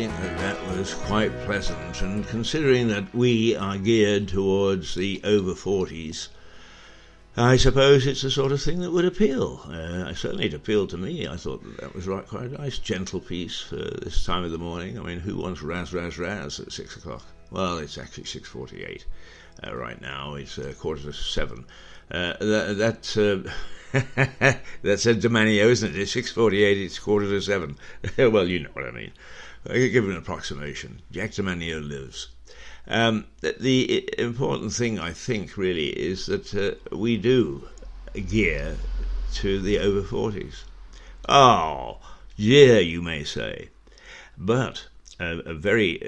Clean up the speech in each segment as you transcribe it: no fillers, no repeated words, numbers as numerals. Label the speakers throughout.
Speaker 1: think that was quite pleasant, and considering that we are geared towards the over 40s, I suppose it's the sort of thing that would appeal. Certainly it appealed to me. I thought that was quite a nice, gentle piece for this time of the morning. I mean, who wants raz, raz, raz at 6 o'clock? Well, it's actually 6:48 right now. It's 6:45. That's a Domanio, isn't it? It's 6:48, it's 6:45. Well, you know what I mean. I give an approximation. Jack Domanio lives. The important thing, I think, really, is that we do gear to the over 40s. Oh, yeah, you may say. But a very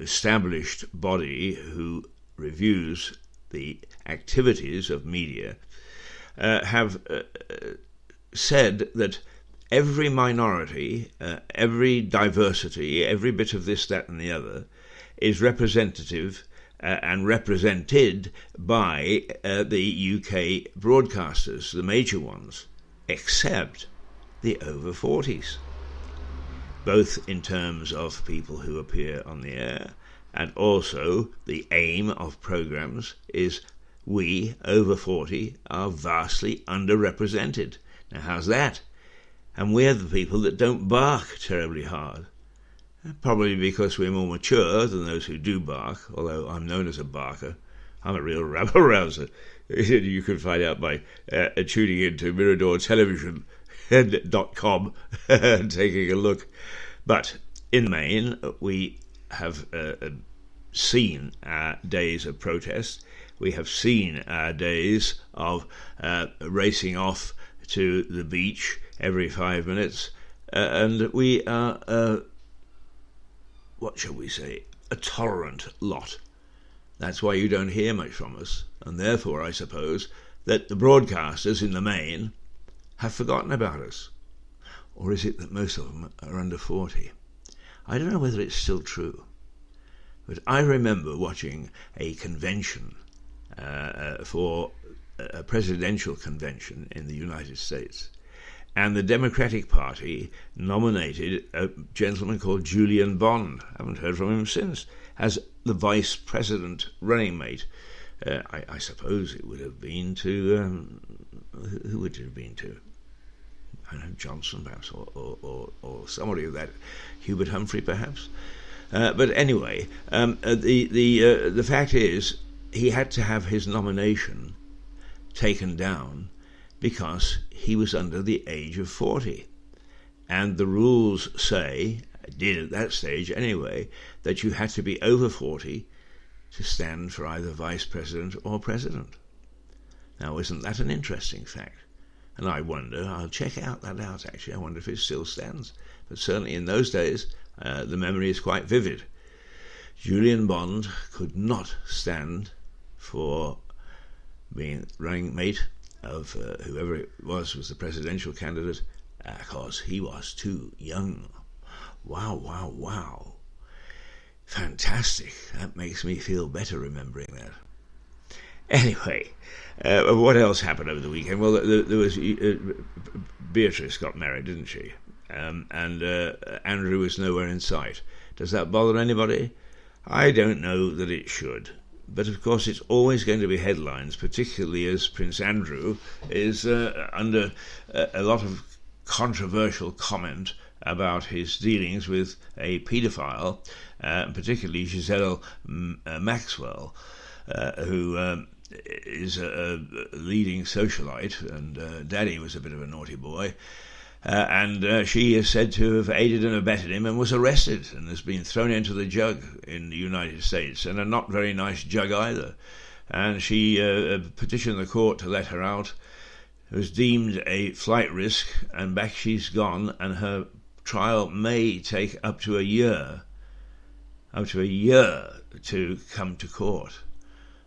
Speaker 1: established body who reviews the activities of media have said that every minority, every diversity, every bit of this, that and the other is representative and represented by the UK broadcasters, the major ones, except the over 40s, both in terms of people who appear on the air, and also the aim of programmes is we, over 40, are vastly underrepresented. Now, how's that? And we're the people that don't bark terribly hard. Probably because we're more mature than those who do bark, although I'm known as a barker. I'm a real rabble-rouser. You can find out by tuning into MiradorTelevision.com and taking a look. But in the main, we have seen our days of protest. We have seen our days of racing off to the beach every 5 minutes, and we are, what shall we say, a tolerant lot. That's why you don't hear much from us, and therefore I suppose that the broadcasters in the main have forgotten about us. Or is it that most of them are under 40? I don't know whether it's still true, but I remember watching a convention for a presidential convention in the United States, and the Democratic Party nominated a gentleman called Julian Bond, haven't heard from him since, as the vice president running mate. I suppose it would have been to, who would it have been to? I don't know, Johnson perhaps, or somebody of that, Hubert Humphrey perhaps. But anyway, the fact is, he had to have his nomination taken down because he was under the age of 40. And the rules say, did at that stage anyway, that you had to be over 40 to stand for either vice president or president. Now, isn't that an interesting fact? And I wonder, I'll check that out actually, I wonder if it still stands. But certainly in those days, the memory is quite vivid. Julian Bond could not stand for being running mate of whoever it was the presidential candidate, because he was too young. Wow. Fantastic. That makes me feel better remembering that. Anyway, what else happened over the weekend? Well, there was Beatrice got married, didn't she? And Andrew was nowhere in sight. Does that bother anybody? I don't know that it should. But of course it's always going to be headlines, particularly as Prince Andrew is under a lot of controversial comment about his dealings with a paedophile, particularly Giselle Maxwell, who is a leading socialite, and Daddy was a bit of a naughty boy. And she is said to have aided and abetted him and was arrested and has been thrown into the jug in the United States, and a not very nice jug either. And she petitioned the court to let her out. It was deemed a flight risk, and back she's gone, and her trial may take up to a year to come to court.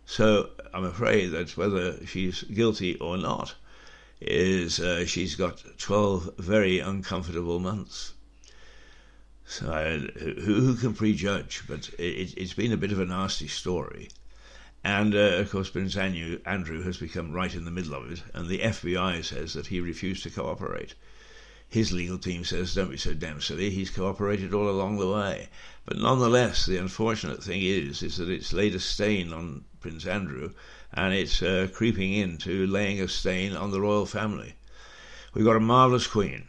Speaker 1: So I'm afraid that whether she's guilty or not is she's got 12 very uncomfortable months. So who can prejudge? But it's been a bit of a nasty story. And of course Prince Andrew has become right in the middle of it, and the FBI says that he refused to cooperate. his legal team says, don't be so damn silly, he's cooperated all along the way. But nonetheless, the unfortunate thing is that it's laid a stain on Prince Andrew, and it's creeping into laying a stain on the royal family. We've got a marvellous Queen.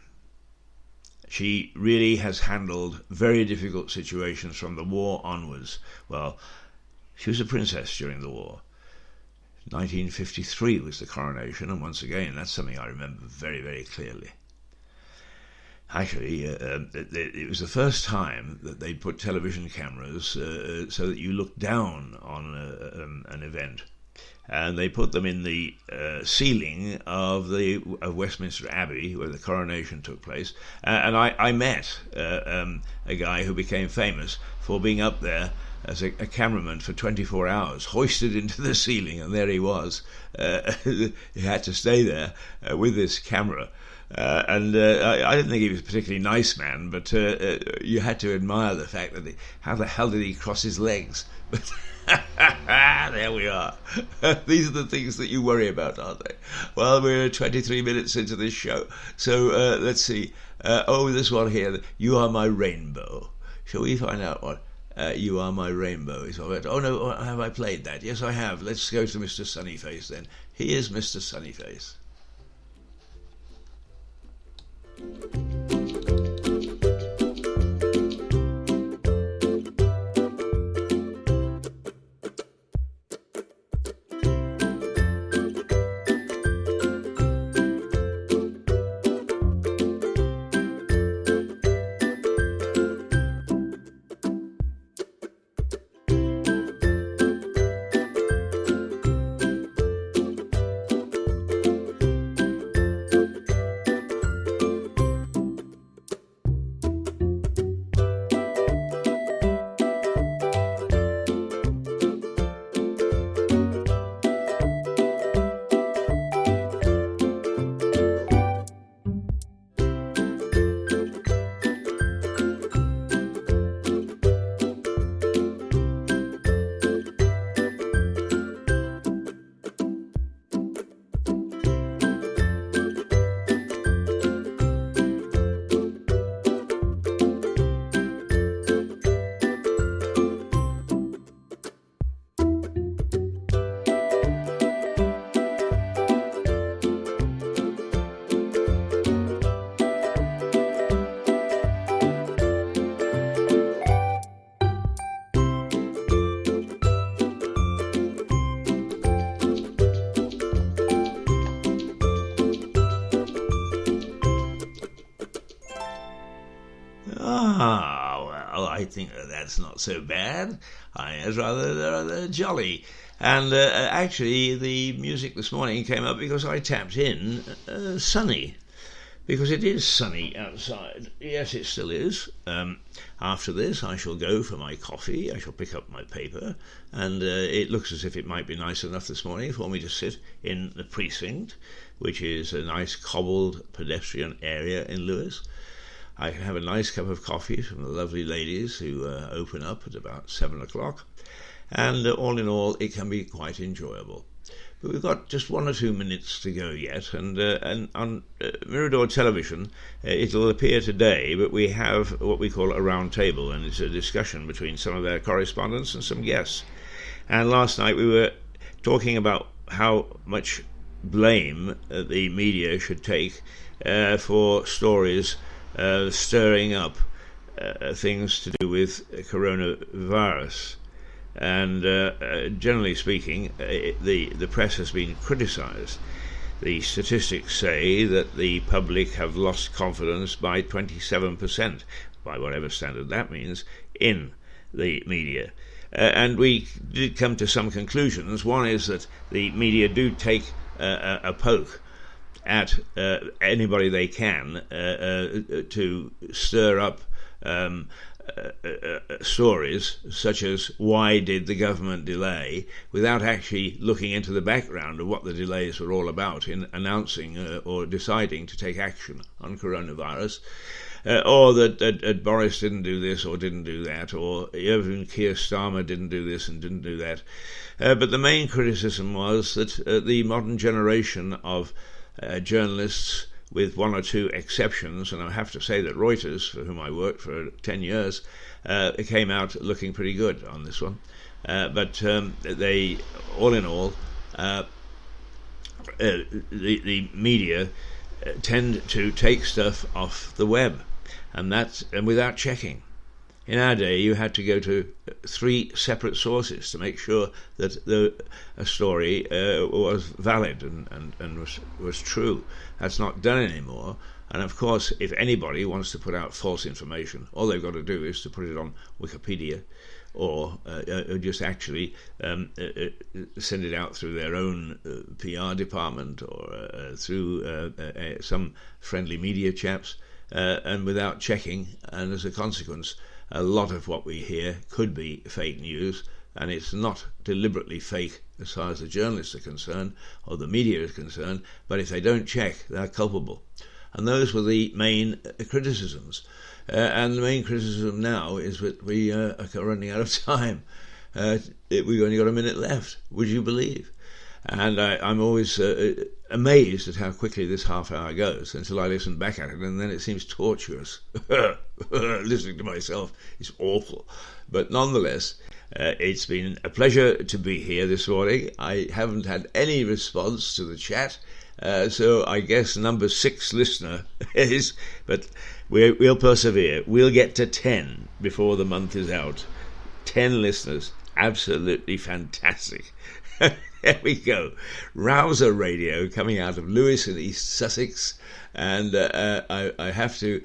Speaker 1: She really has handled very difficult situations from the war onwards. Well, she was a princess during the war. 1953 was the coronation, and once again, that's something I remember very, very clearly. Actually, it was the first time that they put television cameras so that you looked down on an event. And they put them in the ceiling of Westminster Abbey, where the coronation took place. And I met a guy who became famous for being up there as a cameraman for 24 hours, hoisted into the ceiling, and there he was. He had to stay there with this camera. I didn't think he was a particularly nice man, but you had to admire the fact that how the hell did he cross his legs? But there we are. These are the things that you worry about, aren't they? Well, we're 23 minutes into this show, so let's see. This one here, You Are My Rainbow. Shall we find out what You Are My Rainbow is all about? Oh no, have I played that? Yes, I have. Let's go to Mr. Sunnyface then. He is Mr. Sunnyface. I think that's not so bad. It's rather jolly. And actually, the music this morning came up because I tapped in sunny. Because it is sunny outside. Yes, it still is. After this, I shall go for my coffee. I shall pick up my paper. And it looks as if it might be nice enough this morning for me to sit in the precinct, which is a nice cobbled pedestrian area in Lewes. I can have a nice cup of coffee from the lovely ladies who open up at about 7 o'clock. And all in all, it can be quite enjoyable. But we've got just 1 or 2 minutes to go yet, and on Mirador Television, it'll appear today, but we have what we call a round table, and it's a discussion between some of their correspondents and some guests. And last night we were talking about how much blame the media should take for stories stirring up things to do with coronavirus. And generally speaking, the press has been criticised. The statistics say that the public have lost confidence by 27%, by whatever standard that means, in the media. And we did come to some conclusions. One is that the media do take a poke at anybody they can to stir up stories such as why did the government delay, without actually looking into the background of what the delays were all about in announcing or deciding to take action on coronavirus, or that Boris didn't do this or didn't do that, or even Keir Starmer didn't do this and didn't do that. But the main criticism was that the modern generation of journalists with one or two exceptions, and I have to say that Reuters, for whom I worked for 10 years, came out looking pretty good on this one. But they, all in all, the media tend to take stuff off the web, and without checking. In our day, you had to go to 3 separate sources to make sure that a story was valid and was true. That's not done anymore. And of course, if anybody wants to put out false information, all they've got to do is to put it on Wikipedia, or just actually send it out through their own PR department, or through some friendly media chaps, and without checking. And as a consequence, a lot of what we hear could be fake news, and it's not deliberately fake as far as the journalists are concerned or the media is concerned, but if they don't check, they're culpable. And those were the main criticisms. And the main criticism now is that we are running out of time. We've only got a minute left, would you believe? And I'm always amazed at how quickly this half hour goes until I listen back at it, and then it seems torturous. Listening to myself is awful. But nonetheless, it's been a pleasure to be here this morning. I haven't had any response to the chat, so I guess number 6 listener is, but we'll persevere. We'll get to 10 before the month is out. 10 listeners. Absolutely fantastic. There we go. Rouser Radio, coming out of Lewes in East Sussex. And I have to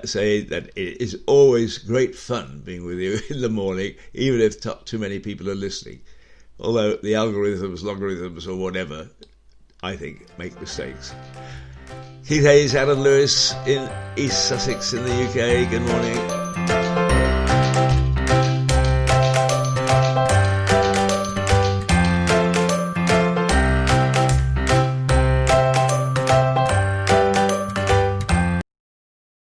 Speaker 1: say that it is always great fun being with you in the morning, even if not too many people are listening. Although the algorithms, logarithms, or whatever, I think, make mistakes. Keith Hayes, Alan Lewis in East Sussex in the UK. Good morning.